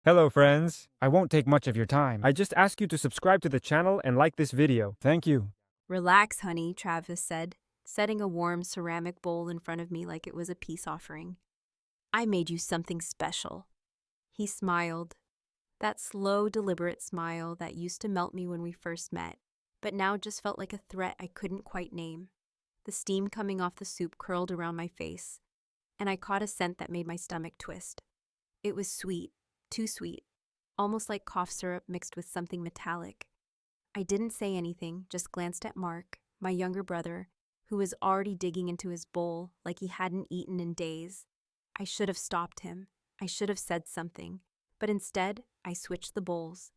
Hello friends, I won't take much of your time. I just ask you to subscribe to the channel and like this video. Thank you. Relax, honey, Travis said, setting a warm ceramic bowl in front of me like it was a peace offering. I made you something special. He smiled, that slow, deliberate smile that used to melt me when we first met, but now just felt like a threat I couldn't quite name. The steam coming off the soup curled around my face, and I caught a scent that made my stomach twist. It was sweet, too sweet, almost like cough syrup mixed with something metallic. I didn't say anything, just glanced at Mark, my younger brother, who was already digging into his bowl like he hadn't eaten in days. I should have stopped him. I should have said something. But instead, I switched the bowls.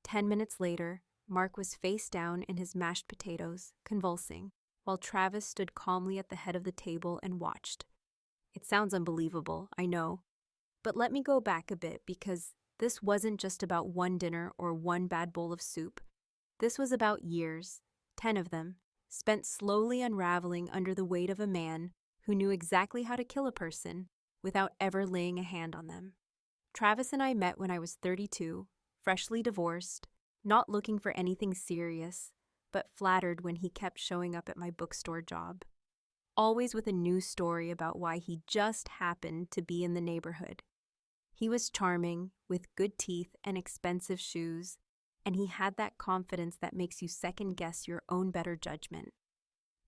10 minutes later, Mark was face down in his mashed potatoes, convulsing, while Travis stood calmly at the head of the table and watched. It sounds unbelievable, I know. But let me go back a bit because this wasn't just about one dinner or one bad bowl of soup. This was about years, 10 of them, spent slowly unraveling under the weight of a man who knew exactly how to kill a person without ever laying a hand on them. Travis and I met when I was 32, freshly divorced, not looking for anything serious, but flattered when he kept showing up at my bookstore job, always with a new story about why he just happened to be in the neighborhood. He was charming, with good teeth and expensive shoes, and he had that confidence that makes you second-guess your own better judgment.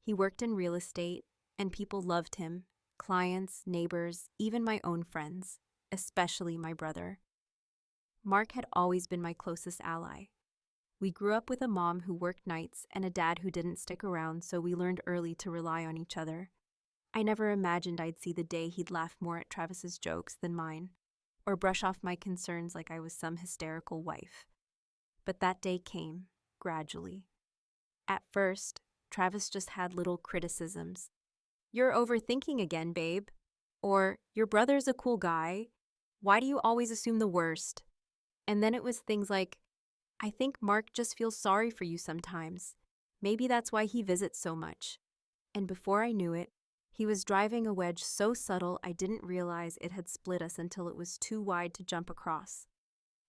He worked in real estate, and people loved him, clients, neighbors, even my own friends, especially my brother. Mark had always been my closest ally. We grew up with a mom who worked nights and a dad who didn't stick around, so we learned early to rely on each other. I never imagined I'd see the day he'd laugh more at Travis's jokes than mine, or brush off my concerns like I was some hysterical wife. But that day came, gradually. At first, Travis just had little criticisms. "You're overthinking again, babe." Or, "Your brother's a cool guy. Why do you always assume the worst?" And then it was things like, "I think Mark just feels sorry for you sometimes. Maybe that's why he visits so much." And before I knew it, he was driving a wedge so subtle I didn't realize it had split us until it was too wide to jump across.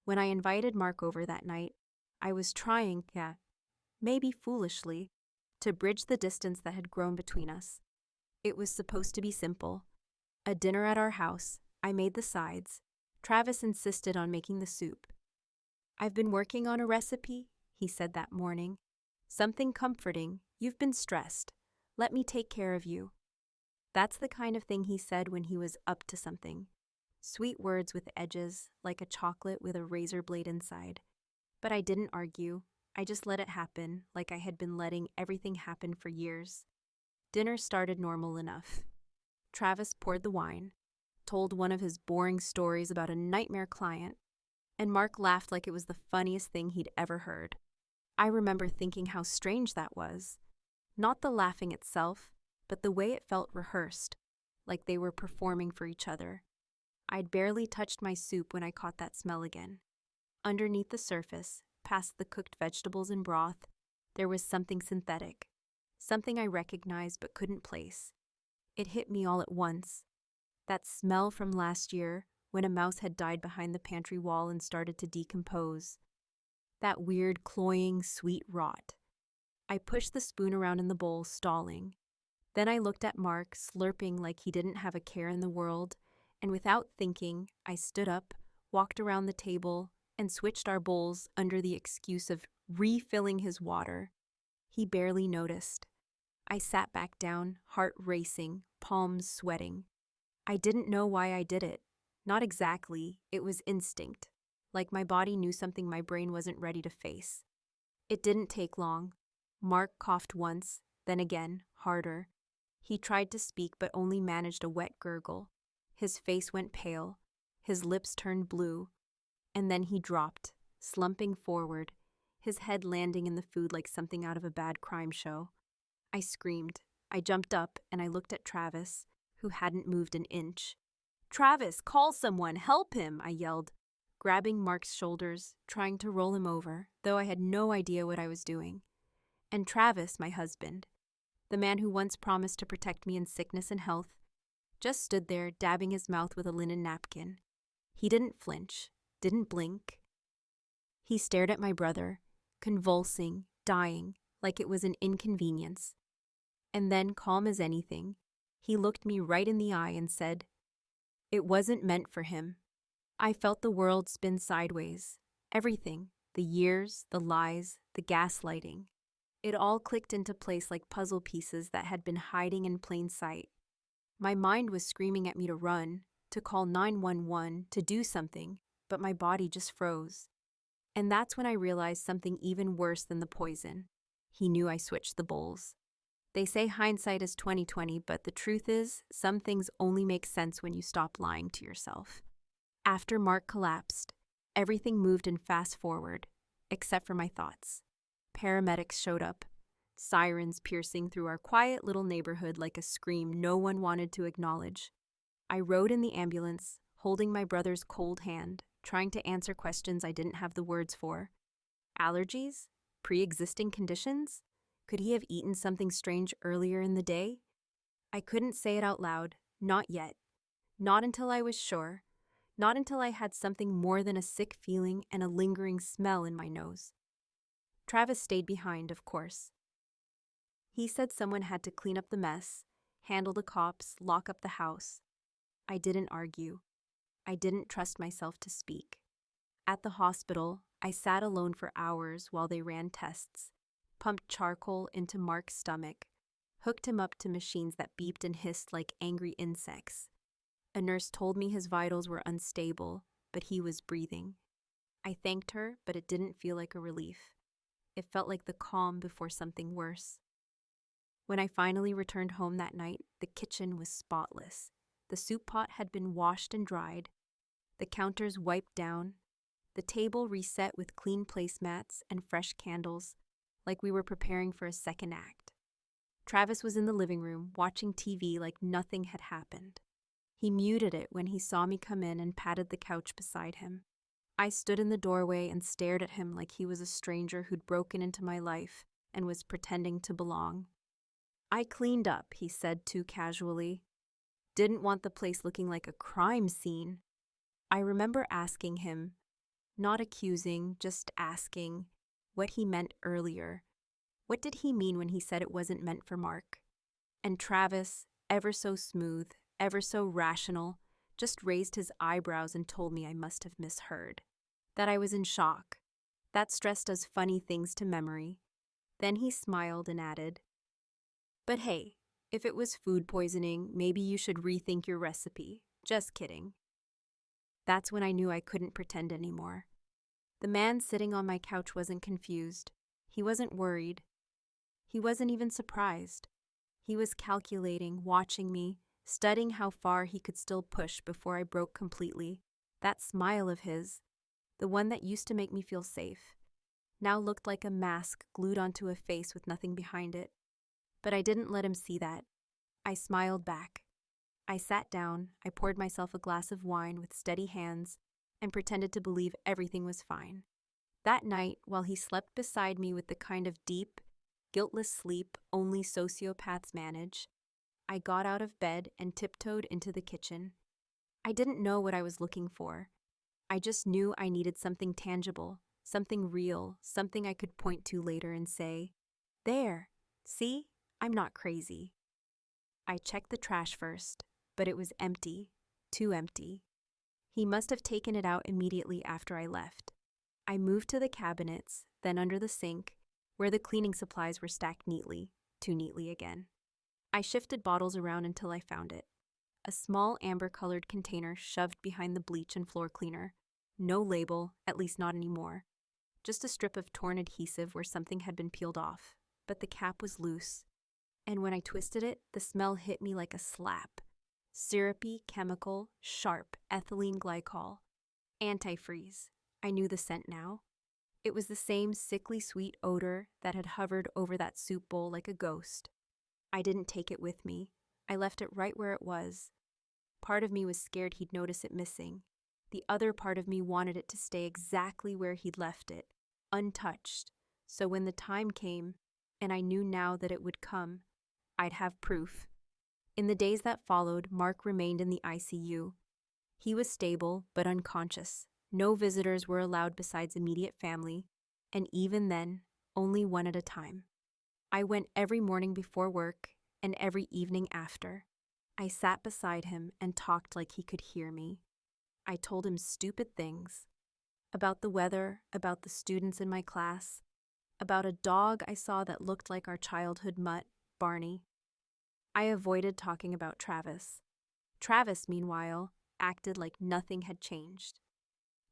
When I invited Mark over that night, I was trying, maybe foolishly, to bridge the distance that had grown between us. It was supposed to be simple. A dinner at our house, I made the sides. Travis insisted on making the soup. "I've been working on a recipe," he said that morning. "Something comforting. You've been stressed. Let me take care of you." That's the kind of thing he said when he was up to something. Sweet words with edges, like a chocolate with a razor blade inside. But I didn't argue. I just let it happen, like I had been letting everything happen for years. Dinner started normal enough. Travis poured the wine, told one of his boring stories about a nightmare client, and Mark laughed like it was the funniest thing he'd ever heard. I remember thinking how strange that was. Not the laughing itself, but the way it felt rehearsed, like they were performing for each other. I'd barely touched my soup when I caught that smell again. Underneath the surface, past the cooked vegetables and broth, there was something synthetic, something I recognized but couldn't place. It hit me all at once. That smell from last year, when a mouse had died behind the pantry wall and started to decompose. That weird, cloying, sweet rot. I pushed the spoon around in the bowl, stalling. Then I looked at Mark, slurping like he didn't have a care in the world, and without thinking, I stood up, walked around the table, and switched our bowls under the excuse of refilling his water. He barely noticed. I sat back down, heart racing, palms sweating. I didn't know why I did it. Not exactly, it was instinct, like my body knew something my brain wasn't ready to face. It didn't take long. Mark coughed once, then again, harder. He tried to speak but only managed a wet gurgle. His face went pale, his lips turned blue, and then he dropped, slumping forward, his head landing in the food like something out of a bad crime show. I screamed. I jumped up and I looked at Travis, who hadn't moved an inch. "Travis, call someone! Help him!" I yelled, grabbing Mark's shoulders, trying to roll him over, though I had no idea what I was doing. And Travis, my husband, the man who once promised to protect me in sickness and health, just stood there dabbing his mouth with a linen napkin. He didn't flinch, didn't blink. He stared at my brother, convulsing, dying, like it was an inconvenience. And then, calm as anything, he looked me right in the eye and said, "It wasn't meant for him." I felt the world spin sideways. Everything, the years, the lies, the gaslighting. It all clicked into place like puzzle pieces that had been hiding in plain sight. My mind was screaming at me to run, to call 911, to do something, but my body just froze. And that's when I realized something even worse than the poison. He knew I switched the bowls. They say hindsight is 20/20, but the truth is, some things only make sense when you stop lying to yourself. After Mark collapsed, everything moved in fast forward, except for my thoughts. Paramedics showed up, sirens piercing through our quiet little neighborhood like a scream no one wanted to acknowledge. I rode in the ambulance, holding my brother's cold hand, trying to answer questions I didn't have the words for. Allergies? Pre-existing conditions? Could he have eaten something strange earlier in the day? I couldn't say it out loud, not yet. Not until I was sure. Not until I had something more than a sick feeling and a lingering smell in my nose. Travis stayed behind, of course. He said someone had to clean up the mess, handle the cops, lock up the house. I didn't argue. I didn't trust myself to speak. At the hospital, I sat alone for hours while they ran tests, pumped charcoal into Mark's stomach, hooked him up to machines that beeped and hissed like angry insects. A nurse told me his vitals were unstable, but he was breathing. I thanked her, but it didn't feel like a relief. It felt like the calm before something worse. When I finally returned home that night, the kitchen was spotless. The soup pot had been washed and dried, the counters wiped down, the table reset with clean placemats and fresh candles, like we were preparing for a second act. Travis was in the living room, watching TV like nothing had happened. He muted it when he saw me come in and patted the couch beside him. I stood in the doorway and stared at him like he was a stranger who'd broken into my life and was pretending to belong. "I cleaned up," he said too casually. "Didn't want the place looking like a crime scene." I remember asking him, not accusing, just asking, what he meant earlier. What did he mean when he said it wasn't meant for Mark? And Travis, ever so smooth, ever so rational, just raised his eyebrows and told me I must have misheard. That I was in shock. That stress does funny things to memory. Then he smiled and added, "But hey, if it was food poisoning, maybe you should rethink your recipe. Just kidding." That's when I knew I couldn't pretend anymore. The man sitting on my couch wasn't confused. He wasn't worried. He wasn't even surprised. He was calculating, watching me, studying how far he could still push before I broke completely. That smile of his, the one that used to make me feel safe, now looked like a mask glued onto a face with nothing behind it. But I didn't let him see that. I smiled back. I sat down, I poured myself a glass of wine with steady hands, and pretended to believe everything was fine. That night, while he slept beside me with the kind of deep, guiltless sleep only sociopaths manage, I got out of bed and tiptoed into the kitchen. I didn't know what I was looking for. I just knew I needed something tangible, something real, something I could point to later and say, "There, see, I'm not crazy." I checked the trash first, but it was empty, too empty. He must have taken it out immediately after I left. I moved to the cabinets, then under the sink, where the cleaning supplies were stacked neatly, too neatly again. I shifted bottles around until I found it. A small amber-colored container shoved behind the bleach and floor cleaner. No label, at least not anymore. Just a strip of torn adhesive where something had been peeled off, but the cap was loose. And when I twisted it, the smell hit me like a slap. Syrupy, chemical, sharp, ethylene glycol. Antifreeze. I knew the scent now. It was the same sickly sweet odor that had hovered over that soup bowl like a ghost. I didn't take it with me. I left it right where it was. Part of me was scared he'd notice it missing. The other part of me wanted it to stay exactly where he'd left it, untouched, so when the time came, and I knew now that it would come, I'd have proof. In the days that followed, Mark remained in the ICU. He was stable, but unconscious. No visitors were allowed besides immediate family, and even then, only one at a time. I went every morning before work and every evening after. I sat beside him and talked like he could hear me. I told him stupid things about the weather, about the students in my class, about a dog I saw that looked like our childhood mutt, Barney. I avoided talking about Travis. Travis, meanwhile, acted like nothing had changed.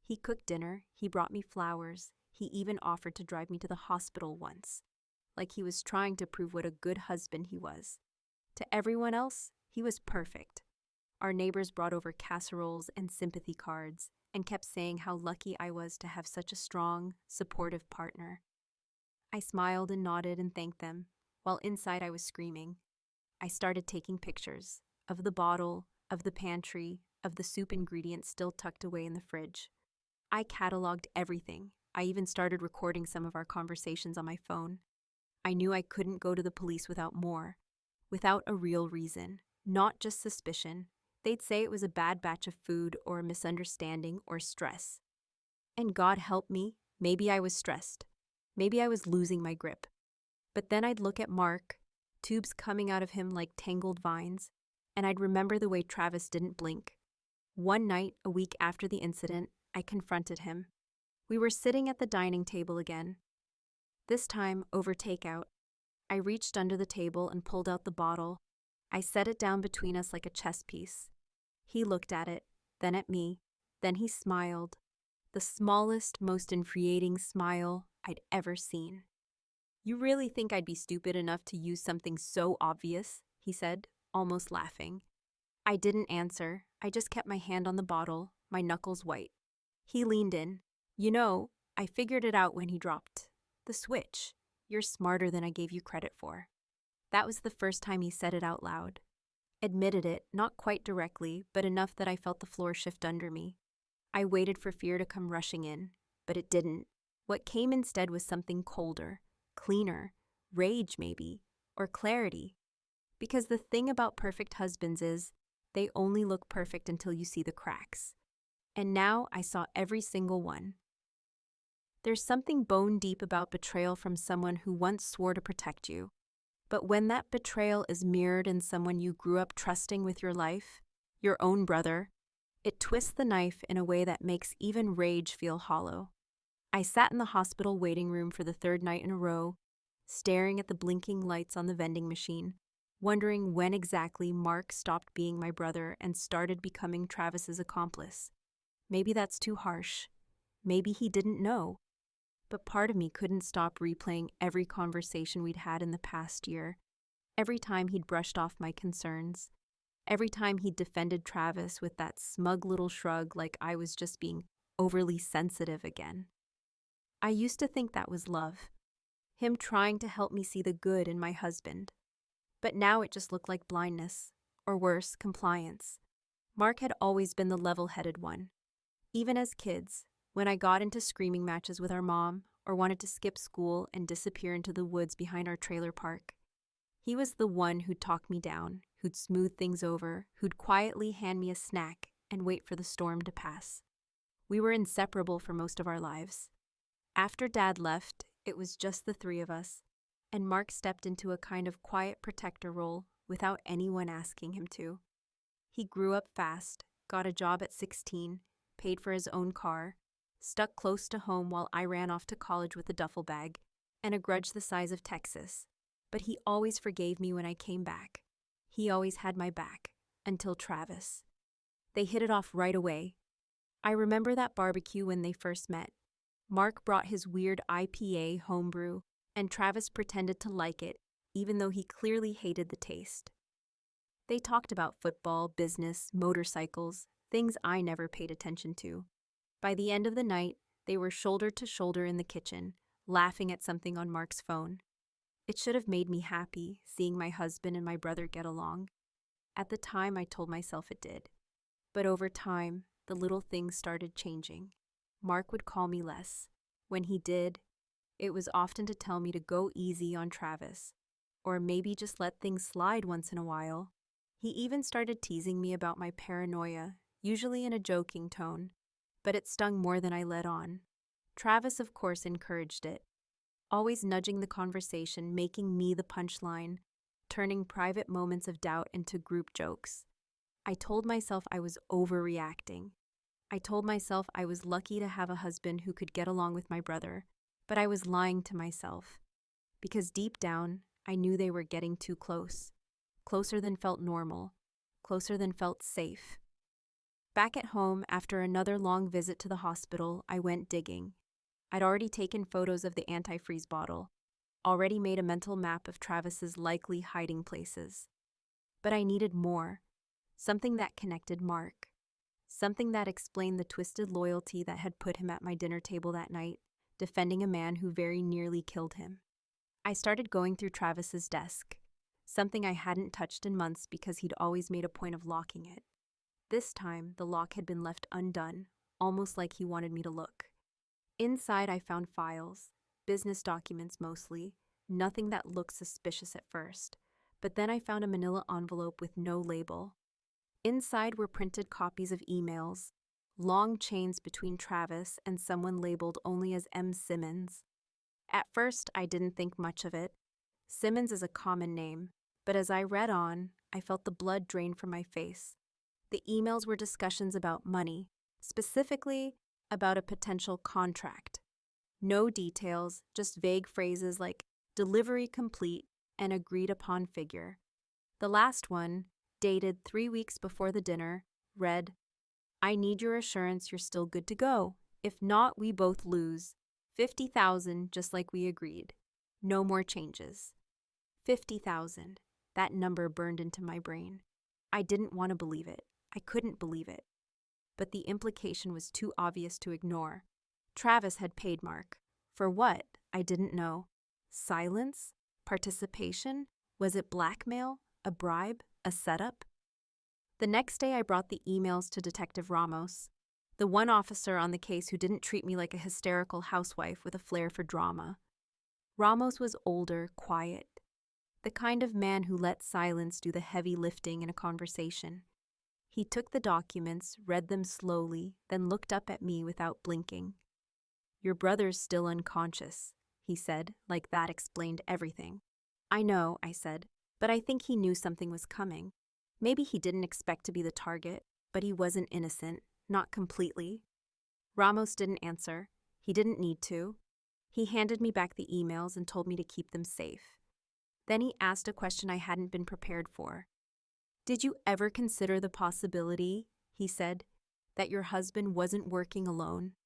He cooked dinner, he brought me flowers, he even offered to drive me to the hospital once, like he was trying to prove what a good husband he was. To everyone else, he was perfect. Our neighbors brought over casseroles and sympathy cards and kept saying how lucky I was to have such a strong, supportive partner. I smiled and nodded and thanked them, while inside I was screaming. I started taking pictures of the bottle, of the pantry, of the soup ingredients still tucked away in the fridge. I cataloged everything. I even started recording some of our conversations on my phone. I knew I couldn't go to the police without more, without a real reason, not just suspicion. They'd say it was a bad batch of food or a misunderstanding or stress. And God help me, maybe I was stressed. Maybe I was losing my grip. But then I'd look at Mark, tubes coming out of him like tangled vines, and I'd remember the way Travis didn't blink. One night, a week after the incident, I confronted him. We were sitting at the dining table again. This time, over takeout. I reached under the table and pulled out the bottle. I set it down between us like a chess piece. He looked at it, then at me, then he smiled. The smallest, most infuriating smile I'd ever seen. "You really think I'd be stupid enough to use something so obvious?" he said, almost laughing. I didn't answer. I just kept my hand on the bottle, my knuckles white. He leaned in. "You know, I figured it out when he dropped the switch. You're smarter than I gave you credit for." That was the first time he said it out loud. Admitted it, not quite directly, but enough that I felt the floor shift under me. I waited for fear to come rushing in, but it didn't. What came instead was something colder, cleaner, rage maybe, or clarity. Because the thing about perfect husbands is, they only look perfect until you see the cracks. And now I saw every single one. There's something bone deep about betrayal from someone who once swore to protect you. But when that betrayal is mirrored in someone you grew up trusting with your life, your own brother, it twists the knife in a way that makes even rage feel hollow. I sat in the hospital waiting room for the third night in a row, staring at the blinking lights on the vending machine, wondering when exactly Mark stopped being my brother and started becoming Travis's accomplice. Maybe that's too harsh. Maybe he didn't know. But part of me couldn't stop replaying every conversation we'd had in the past year, every time he'd brushed off my concerns, every time he'd defended Travis with that smug little shrug like I was just being overly sensitive again. I used to think that was love, him trying to help me see the good in my husband. But now it just looked like blindness, or worse, compliance. Mark had always been the level-headed one. Even as kids, when I got into screaming matches with our mom or wanted to skip school and disappear into the woods behind our trailer park, he was the one who'd talk me down, who'd smooth things over, who'd quietly hand me a snack and wait for the storm to pass. We were inseparable for most of our lives. After Dad left, it was just the three of us, and Mark stepped into a kind of quiet protector role without anyone asking him to. He grew up fast, got a job at 16, paid for his own car, stuck close to home while I ran off to college with a duffel bag and a grudge the size of Texas. But he always forgave me when I came back. He always had my back, until Travis. They hit it off right away. I remember that barbecue when they first met. Mark brought his weird IPA homebrew, and Travis pretended to like it, even though he clearly hated the taste. They talked about football, business, motorcycles, things I never paid attention to. By the end of the night, they were shoulder to shoulder in the kitchen, laughing at something on Mark's phone. It should have made me happy, seeing my husband and my brother get along. At the time, I told myself it did. But over time, the little things started changing. Mark would call me less. When he did, it was often to tell me to go easy on Travis, or maybe just let things slide once in a while. He even started teasing me about my paranoia, usually in a joking tone. but it stung more than I let on. Travis, of course, encouraged it, always nudging the conversation, making me the punchline, turning private moments of doubt into group jokes. I told myself I was overreacting. I told myself I was lucky to have a husband who could get along with my brother, but I was lying to myself. Because deep down, I knew they were getting too close. Closer than felt normal. Closer than felt safe. Back at home, after another long visit to the hospital, I went digging. I'd already taken photos of the antifreeze bottle, already made a mental map of Travis's likely hiding places. But I needed more. Something that connected Mark. Something that explained the twisted loyalty that had put him at my dinner table that night, defending a man who very nearly killed him. I started going through Travis's desk, something I hadn't touched in months because he'd always made a point of locking it. This time, the lock had been left undone, almost like he wanted me to look. Inside, I found files, business documents mostly, nothing that looked suspicious at first. But then I found a manila envelope with no label. Inside were printed copies of emails, long chains between Travis and someone labeled only as M. Simmons. At first, I didn't think much of it. Simmons is a common name, but as I read on, I felt the blood drain from my face. The emails were discussions about money, specifically about a potential contract. No details, just vague phrases like delivery complete and agreed upon figure. The last one, dated 3 weeks before the dinner, read, "I need your assurance you're still good to go. If not, we both lose. 50,000 just like we agreed. No more changes." 50,000. That number burned into my brain. I didn't want to believe it. I couldn't believe it. But the implication was too obvious to ignore. Travis had paid Mark. For what? I didn't know. Silence? Participation? Was it blackmail? A bribe? A setup? The next day I brought the emails to Detective Ramos, the one officer on the case who didn't treat me like a hysterical housewife with a flair for drama. Ramos was older, quiet, the kind of man who let silence do the heavy lifting in a conversation. He took the documents, read them slowly, then looked up at me without blinking. "Your brother's still unconscious," he said, like that explained everything. "I know," I said, "but I think he knew something was coming. Maybe he didn't expect to be the target, but he wasn't innocent, not completely." Ramos didn't answer. He didn't need to. He handed me back the emails and told me to keep them safe. Then he asked a question I hadn't been prepared for. "Did you ever consider the possibility," he said, "that your husband wasn't working alone?"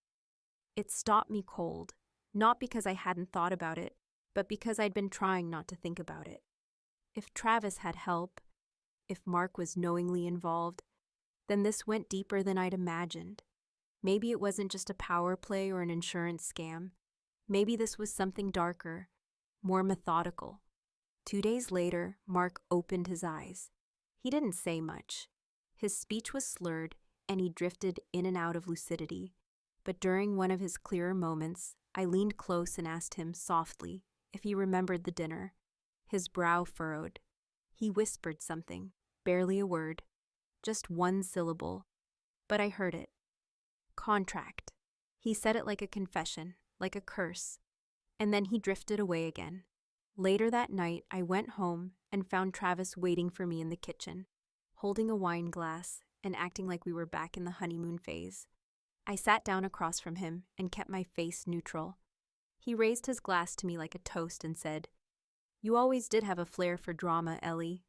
It stopped me cold, not because I hadn't thought about it, but because I'd been trying not to think about it. If Travis had help, if Mark was knowingly involved, then this went deeper than I'd imagined. Maybe it wasn't just a power play or an insurance scam. Maybe this was something darker, more methodical. 2 days later, Mark opened his eyes. He didn't say much. His speech was slurred, and he drifted in and out of lucidity. But during one of his clearer moments, I leaned close and asked him softly if he remembered the dinner. His brow furrowed. He whispered something, barely a word, just one syllable, but I heard it. "Contract." He said it like a confession, like a curse, and then he drifted away again. Later that night, I went home and found Travis waiting for me in the kitchen, holding a wine glass and acting like we were back in the honeymoon phase. I sat down across from him and kept my face neutral. He raised his glass to me like a toast and said, "You always did have a flair for drama, Ellie."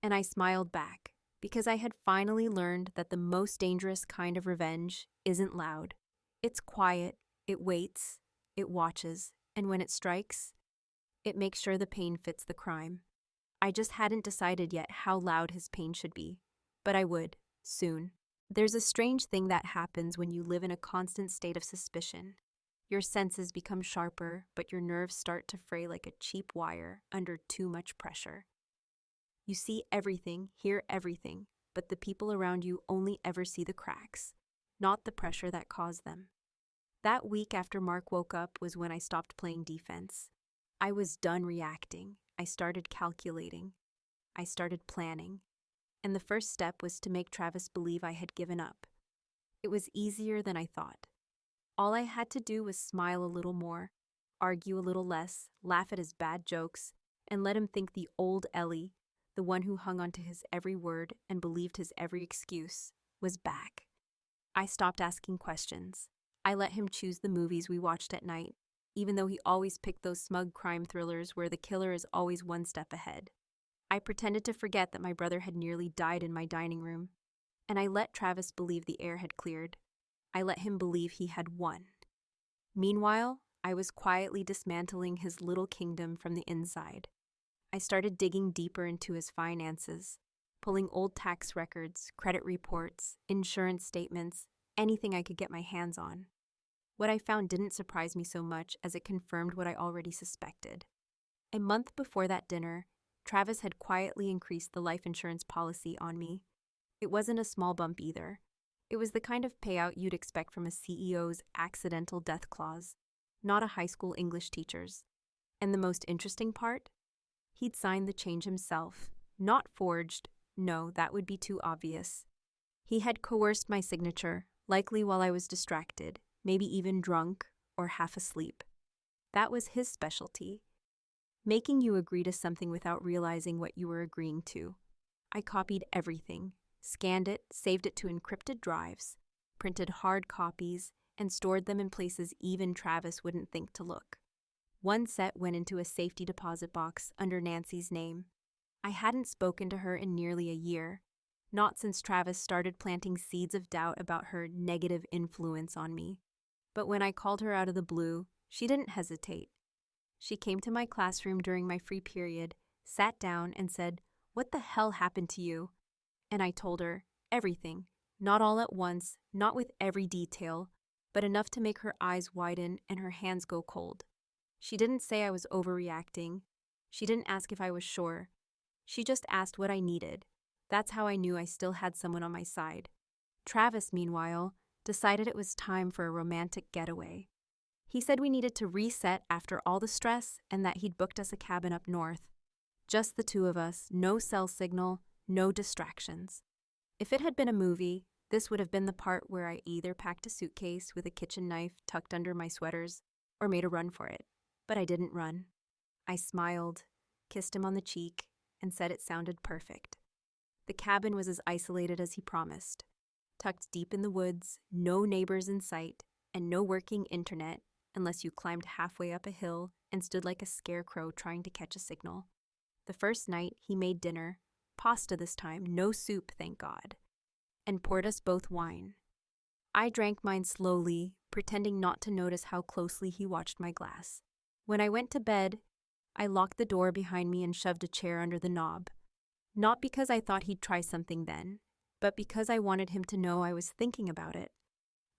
And I smiled back, because I had finally learned that the most dangerous kind of revenge isn't loud. It's quiet, it waits, it watches, and when it strikes, it makes sure the pain fits the crime. I just hadn't decided yet how loud his pain should be, but I would, soon. There's a strange thing that happens when you live in a constant state of suspicion. Your senses become sharper, but your nerves start to fray like a cheap wire under too much pressure. You see everything, hear everything, but the people around you only ever see the cracks, not the pressure that caused them. That week after Mark woke up was when I stopped playing defense. I was done reacting. I started calculating. I started planning. And the first step was to make Travis believe I had given up. It was easier than I thought. All I had to do was smile a little more, argue a little less, laugh at his bad jokes, and let him think the old Ellie, the one who hung onto his every word and believed his every excuse, was back. I stopped asking questions. I let him choose the movies we watched at night, even though he always picked those smug crime thrillers where the killer is always one step ahead. I pretended to forget that my brother had nearly died in my dining room, and I let Travis believe the air had cleared. I let him believe he had won. Meanwhile, I was quietly dismantling his little kingdom from the inside. I started digging deeper into his finances, pulling old tax records, credit reports, insurance statements, anything I could get my hands on. What I found didn't surprise me so much as it confirmed what I already suspected. A month before that dinner, Travis had quietly increased the life insurance policy on me. It wasn't a small bump either. It was the kind of payout you'd expect from a CEO's accidental death clause, not a high school English teacher's. And the most interesting part? He'd signed the change himself, not forged. No, that would be too obvious. He had coerced my signature, likely while I was distracted, maybe even drunk or half asleep. That was his specialty, making you agree to something without realizing what you were agreeing to. I copied everything, scanned it, saved it to encrypted drives, printed hard copies, and stored them in places even Travis wouldn't think to look. One set went into a safety deposit box under Nancy's name. I hadn't spoken to her in nearly a year, not since Travis started planting seeds of doubt about her negative influence on me. But when I called her out of the blue, she didn't hesitate. She came to my classroom during my free period, sat down, and said, "What the hell happened to you?" And I told her everything, not all at once, not with every detail, but enough to make her eyes widen and her hands go cold. She didn't say I was overreacting. She didn't ask if I was sure. She just asked what I needed. That's how I knew I still had someone on my side. Travis, meanwhile, decided it was time for a romantic getaway. He said we needed to reset after all the stress and that he'd booked us a cabin up north. Just the two of us, no cell signal, no distractions. If it had been a movie, this would have been the part where I either packed a suitcase with a kitchen knife tucked under my sweaters or made a run for it. But I didn't run. I smiled, kissed him on the cheek, and said it sounded perfect. The cabin was as isolated as he promised. Tucked deep in the woods, no neighbors in sight, and no working internet unless you climbed halfway up a hill and stood like a scarecrow trying to catch a signal. The first night, he made dinner, pasta this time, no soup, thank God, and poured us both wine. I drank mine slowly, pretending not to notice how closely he watched my glass. When I went to bed, I locked the door behind me and shoved a chair under the knob. Not because I thought he'd try something then, but because I wanted him to know I was thinking about it.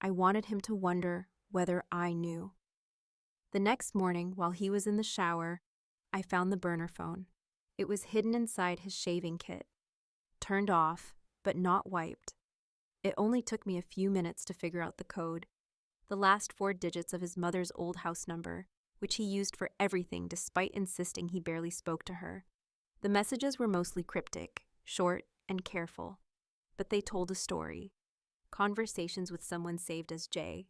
I wanted him to wonder whether I knew. The next morning, while he was in the shower, I found the burner phone. It was hidden inside his shaving kit. Turned off, but not wiped. It only took me a few minutes to figure out the code. The last 4 digits of his mother's old house number, which he used for everything despite insisting he barely spoke to her. The messages were mostly cryptic, short, and careful, but they told a story. Conversations with someone saved as J.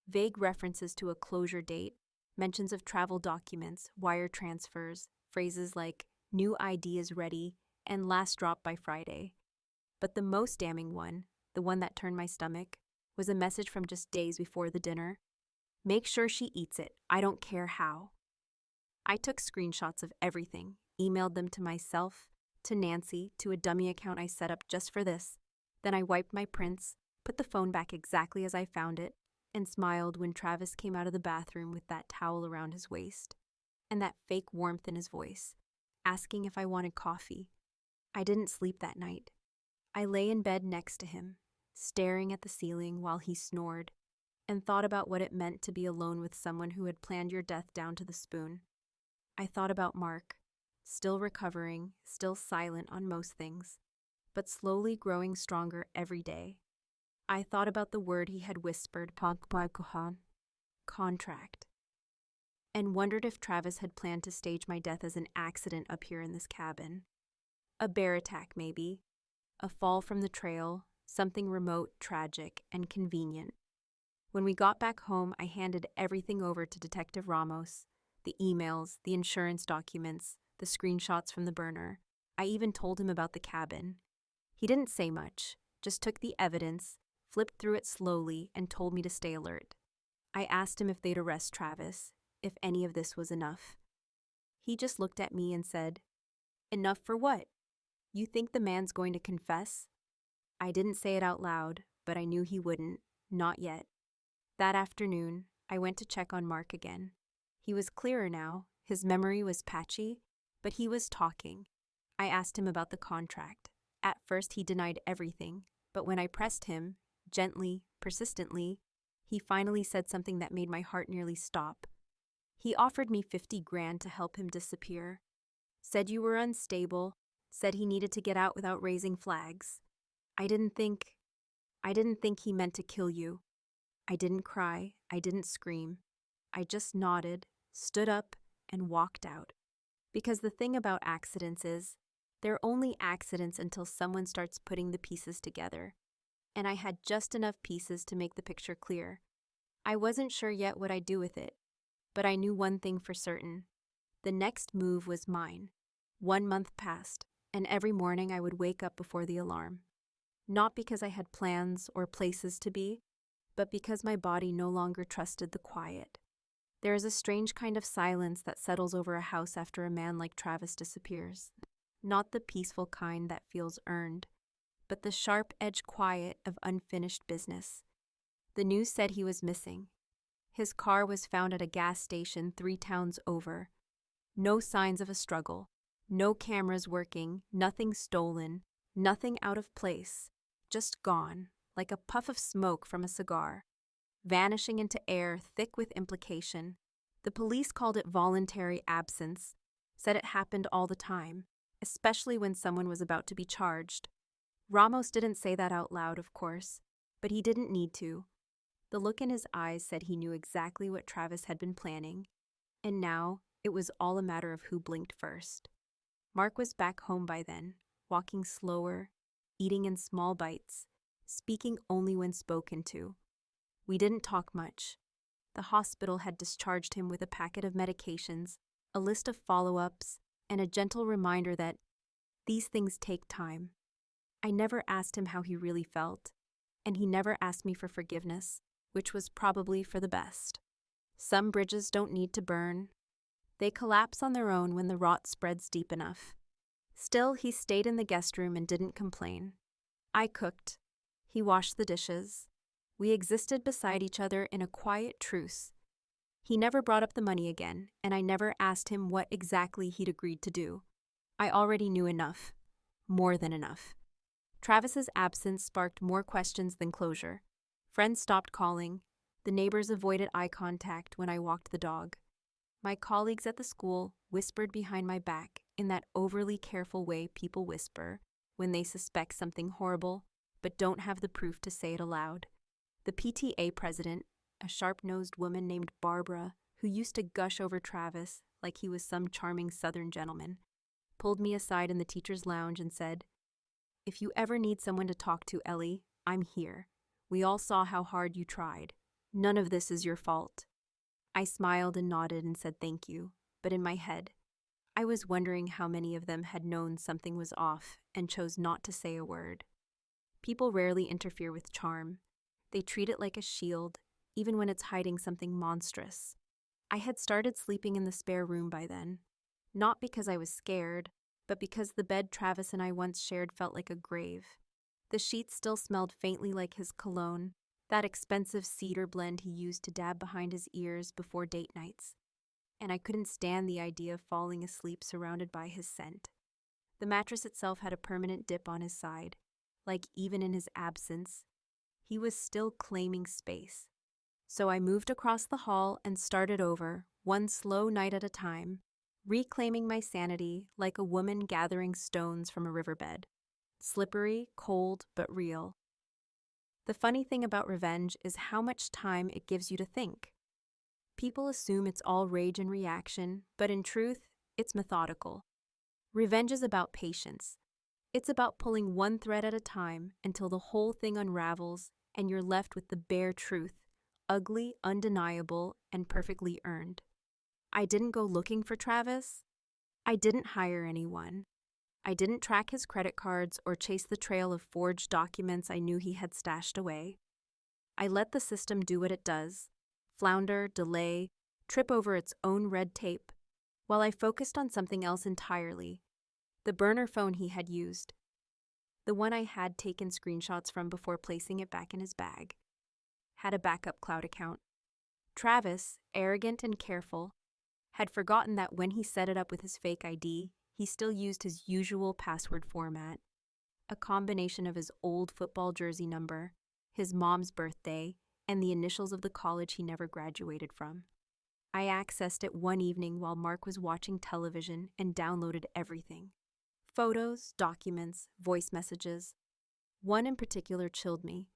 Vague references to a closure date, mentions of travel documents, wire transfers, phrases like "new ID is ready" and "last drop by Friday." But the most damning one, the one that turned my stomach, was a message from just days before the dinner. "Make sure she eats it. I don't care how." I took screenshots of everything, emailed them to myself, to Nancy, to a dummy account I set up just for this. Then I wiped my prints, put the phone back exactly as I found it, and smiled when Travis came out of the bathroom with that towel around his waist and that fake warmth in his voice, asking if I wanted coffee. I didn't sleep that night. I lay in bed next to him, staring at the ceiling while he snored, and thought about what it meant to be alone with someone who had planned your death down to the spoon. I thought about Mark, still recovering, still silent on most things, but slowly growing stronger every day. I thought about the word he had whispered, contract, and wondered if Travis had planned to stage my death as an accident up here in this cabin. A bear attack, maybe. A fall from the trail, something remote, tragic, and convenient. When we got back home, I handed everything over to Detective Ramos, the emails, the insurance documents, the screenshots from the burner. I even told him about the cabin. He didn't say much, just took the evidence, flipped through it slowly, and told me to stay alert. I asked him if they'd arrest Travis, if any of this was enough. He just looked at me and said, "Enough for what? You think the man's going to confess?" I didn't say it out loud, but I knew he wouldn't, not yet. That afternoon, I went to check on Mark again. He was clearer now, his memory was patchy, but he was talking. I asked him about the contract. At first, he denied everything, but when I pressed him, gently, persistently, he finally said something that made my heart nearly stop. He offered me 50 grand to help him disappear. Said you were unstable, said he needed to get out without raising flags. I didn't think he meant to kill you. I didn't cry, I didn't scream. I just nodded, stood up, and walked out. Because the thing about accidents is, they're only accidents until someone starts putting the pieces together. And I had just enough pieces to make the picture clear. I wasn't sure yet what I'd do with it, but I knew one thing for certain. The next move was mine. 1 month passed, and every morning I would wake up before the alarm. Not because I had plans or places to be, but because my body no longer trusted the quiet. There is a strange kind of silence that settles over a house after a man like Travis disappears. Not the peaceful kind that feels earned, but the sharp-edged quiet of unfinished business. The news said he was missing. His car was found at a gas station 3 towns over. No signs of a struggle, no cameras working, nothing stolen, nothing out of place, just gone, like a puff of smoke from a cigar, vanishing into air thick with implication. The police called it voluntary absence, said it happened all the time, especially when someone was about to be charged. Ramos didn't say that out loud, of course, but he didn't need to. The look in his eyes said he knew exactly what Travis had been planning, and now it was all a matter of who blinked first. Mark was back home by then, walking slower, eating in small bites, speaking only when spoken to. We didn't talk much. The hospital had discharged him with a packet of medications, a list of follow-ups, and a gentle reminder that these things take time. I never asked him how he really felt, and he never asked me for forgiveness, which was probably for the best. Some bridges don't need to burn. They collapse on their own when the rot spreads deep enough. Still, he stayed in the guest room and didn't complain. I cooked. He washed the dishes. We existed beside each other in a quiet truce. He never brought up the money again, and I never asked him what exactly he'd agreed to do. I already knew enough. More than enough. Travis's absence sparked more questions than closure. Friends stopped calling. The neighbors avoided eye contact when I walked the dog. My colleagues at the school whispered behind my back in that overly careful way people whisper when they suspect something horrible but don't have the proof to say it aloud. The PTA president, a sharp-nosed woman named Barbara, who used to gush over Travis like he was some charming Southern gentleman, pulled me aside in the teacher's lounge and said, "If you ever need someone to talk to, Ellie, I'm here. We all saw how hard you tried. None of this is your fault." I smiled and nodded and said thank you, but in my head, I was wondering how many of them had known something was off and chose not to say a word. People rarely interfere with charm. They treat it like a shield, even when it's hiding something monstrous. I had started sleeping in the spare room by then, not because I was scared, but because the bed Travis and I once shared felt like a grave. The sheets still smelled faintly like his cologne, that expensive cedar blend he used to dab behind his ears before date nights. And I couldn't stand the idea of falling asleep surrounded by his scent. The mattress itself had a permanent dip on his side, like even in his absence, he was still claiming space. So I moved across the hall and started over, one slow night at a time, reclaiming my sanity like a woman gathering stones from a riverbed. Slippery, cold, but real. The funny thing about revenge is how much time it gives you to think. People assume it's all rage and reaction, but in truth, it's methodical. Revenge is about patience. It's about pulling one thread at a time until the whole thing unravels and you're left with the bare truth, ugly, undeniable, and perfectly earned. I didn't go looking for Travis. I didn't hire anyone. I didn't track his credit cards or chase the trail of forged documents I knew he had stashed away. I let the system do what it does, flounder, delay, trip over its own red tape, while I focused on something else entirely, the burner phone he had used, the one I had taken screenshots from before placing it back in his bag, had a backup cloud account. Travis, arrogant and careful, had forgotten that when he set it up with his fake ID, he still used his usual password format, a combination of his old football jersey number, his mom's birthday, and the initials of the college he never graduated from. I accessed it one evening while Mark was watching television and downloaded everything. Photos, documents, voice messages. One in particular chilled me.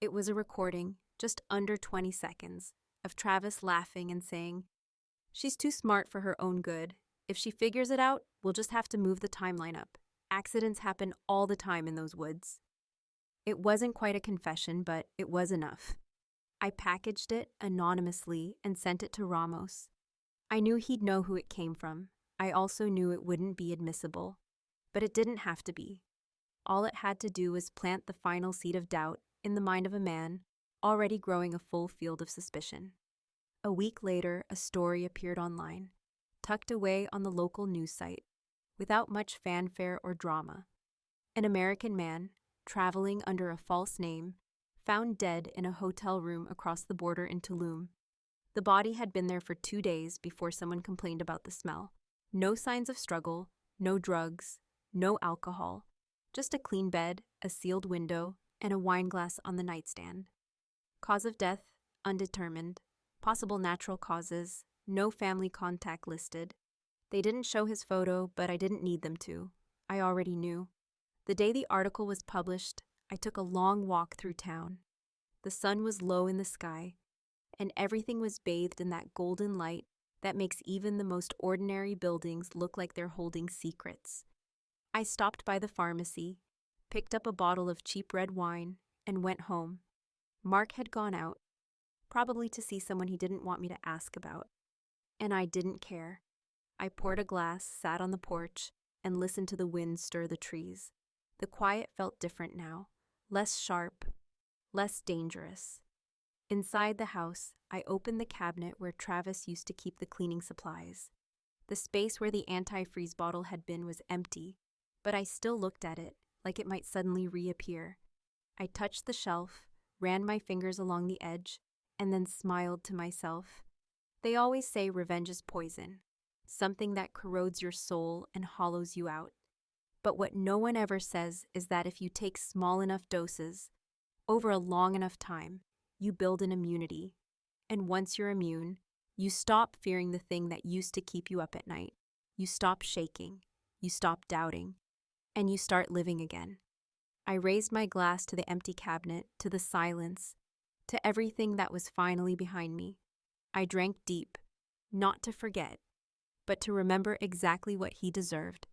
It was a recording, just under 20 seconds, of Travis laughing and saying, "She's too smart for her own good. If she figures it out, we'll just have to move the timeline up. Accidents happen all the time in those woods." It wasn't quite a confession, but it was enough. I packaged it anonymously and sent it to Ramos. I knew he'd know who it came from. I also knew it wouldn't be admissible. But it didn't have to be. All it had to do was plant the final seed of doubt in the mind of a man already growing a full field of suspicion. A week later, a story appeared online, tucked away on the local news site, without much fanfare or drama. An American man, traveling under a false name, found dead in a hotel room across the border in Tulum. The body had been there for 2 days before someone complained about the smell. No signs of struggle, no drugs, no alcohol, just a clean bed, a sealed window, and a wine glass on the nightstand. Cause of death, undetermined. Possible natural causes, no family contact listed. They didn't show his photo, but I didn't need them to. I already knew. The day the article was published, I took a long walk through town. The sun was low in the sky, and everything was bathed in that golden light that makes even the most ordinary buildings look like they're holding secrets. I stopped by the pharmacy, picked up a bottle of cheap red wine, and went home. Mark had gone out, probably to see someone he didn't want me to ask about. And I didn't care. I poured a glass, sat on the porch, and listened to the wind stir the trees. The quiet felt different now, less sharp, less dangerous. Inside the house, I opened the cabinet where Travis used to keep the cleaning supplies. The space where the antifreeze bottle had been was empty, but I still looked at it, like it might suddenly reappear. I touched the shelf, ran my fingers along the edge, and then smiled to myself. They always say revenge is poison, something that corrodes your soul and hollows you out. But what no one ever says is that if you take small enough doses, over a long enough time, you build an immunity. And once you're immune, you stop fearing the thing that used to keep you up at night. You stop shaking, you stop doubting, and you start living again. I raised my glass to the empty cabinet, to the silence, to everything that was finally behind me. I drank deep, not to forget, but to remember exactly what he deserved.